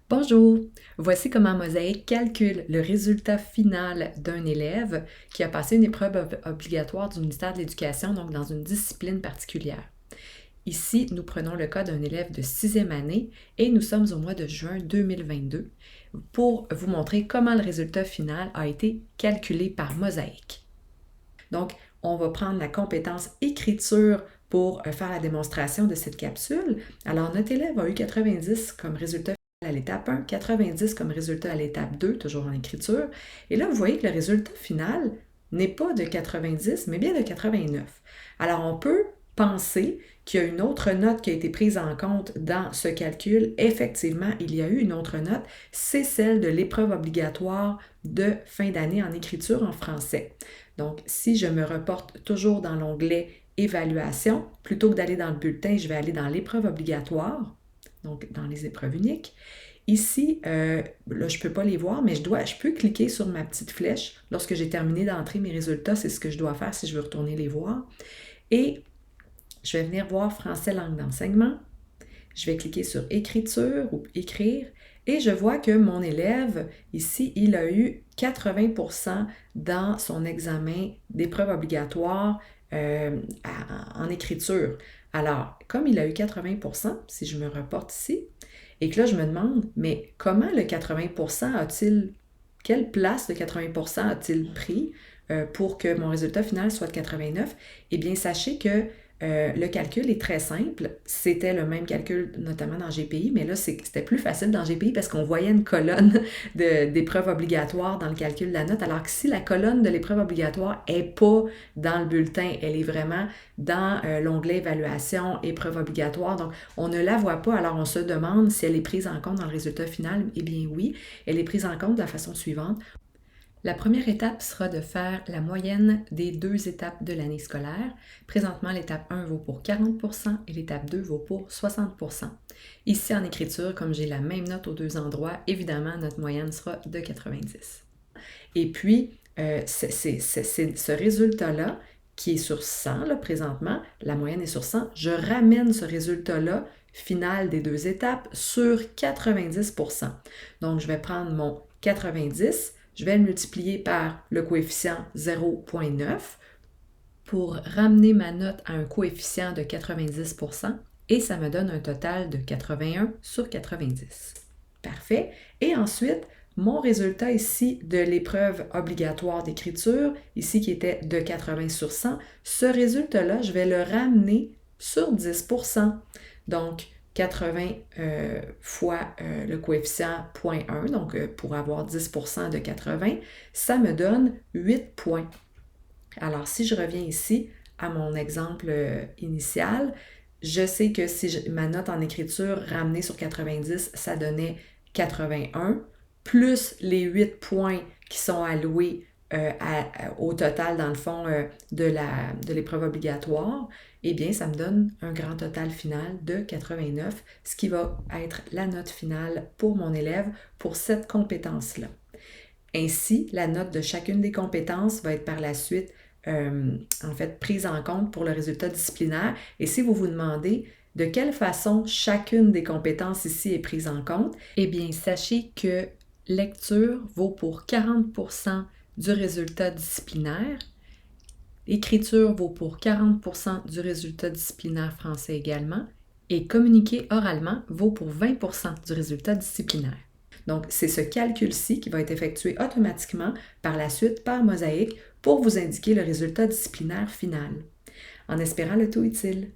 Bonjour! Voici comment Mosaïque calcule le résultat final d'un élève qui a passé une épreuve obligatoire du ministère de l'Éducation, donc dans une discipline particulière. Ici, nous prenons le cas d'un élève de 6e année et nous sommes au mois de juin 2022 pour vous montrer comment le résultat final a été calculé par Mosaïque. Donc, on va prendre la compétence écriture pour faire la démonstration de cette capsule. Alors, notre élève a eu 90 comme résultat à l'étape 1, 90 comme résultat à l'étape 2, toujours en écriture. Et là, vous voyez que le résultat final n'est pas de 90, mais bien de 89. Alors, on peut penser qu'il y a une autre note qui a été prise en compte dans ce calcul. Effectivement, il y a eu une autre note, c'est celle de l'épreuve obligatoire de fin d'année en écriture en français. Donc, si je me reporte toujours dans l'onglet Évaluation, plutôt que d'aller dans le bulletin, je vais aller dans l'épreuve obligatoire, donc dans les épreuves uniques. Ici, là, je ne peux pas les voir, mais je peux cliquer sur ma petite flèche. Lorsque j'ai terminé d'entrer mes résultats, c'est ce que je dois faire si je veux retourner les voir. Et je vais venir voir Français langue d'enseignement. Je vais cliquer sur Écriture ou Écrire et je vois que mon élève, ici, il a eu 80% dans son examen d'épreuve obligatoire en écriture. Alors, comme il a eu 80%, si je me reporte ici, et que là, je me demande, mais comment le 80% a-t-il, quelle place le 80% a-t-il pris pour que mon résultat final soit de 89? Eh bien, sachez que le calcul est très simple. C'était le même calcul notamment dans GPI, mais là, c'était plus facile dans GPI parce qu'on voyait une colonne d'épreuves obligatoires dans le calcul de la note, alors que si la colonne de l'épreuve obligatoire n'est pas dans le bulletin, elle est vraiment dans l'onglet Évaluation, épreuve obligatoire. Donc, on ne la voit pas, alors on se demande si elle est prise en compte dans le résultat final. Eh bien oui, elle est prise en compte de la façon suivante. La première étape sera de faire la moyenne des deux étapes de l'année scolaire. Présentement, l'étape 1 vaut pour 40% et l'étape 2 vaut pour 60%. Ici, en écriture, comme j'ai la même note aux deux endroits, évidemment, notre moyenne sera de 90. Et puis, c'est ce résultat-là qui est sur 100 là, présentement, la moyenne est sur 100, je ramène ce résultat-là final des deux étapes sur 90%. Donc, je vais prendre mon 90, je vais le multiplier par le coefficient 0,9 pour ramener ma note à un coefficient de 90% et ça me donne un total de 81 sur 90. Parfait. Et ensuite, mon résultat ici de l'épreuve obligatoire d'écriture, ici qui était de 80 sur 100, ce résultat-là, je vais le ramener sur 10%. Donc, 80 fois le coefficient 0,1, donc pour avoir 10% de 80, ça me donne 8 points. Alors, si je reviens ici à mon exemple initial, je sais que si ma note en écriture ramenée sur 90, ça donnait 81, plus les 8 points qui sont alloués au total, dans le fond, de l'épreuve obligatoire, eh bien, ça me donne un grand total final de 89, ce qui va être la note finale pour mon élève pour cette compétence-là. Ainsi, la note de chacune des compétences va être par la suite prise en compte pour le résultat disciplinaire. Et si vous vous demandez de quelle façon chacune des compétences ici est prise en compte, eh bien, sachez que lecture vaut pour 40% du résultat disciplinaire, écriture vaut pour 40% du résultat disciplinaire français également, et communiquer oralement vaut pour 20% du résultat disciplinaire. Donc, c'est ce calcul-ci qui va être effectué automatiquement par la suite par Mosaïque pour vous indiquer le résultat disciplinaire final. En espérant le tout utile.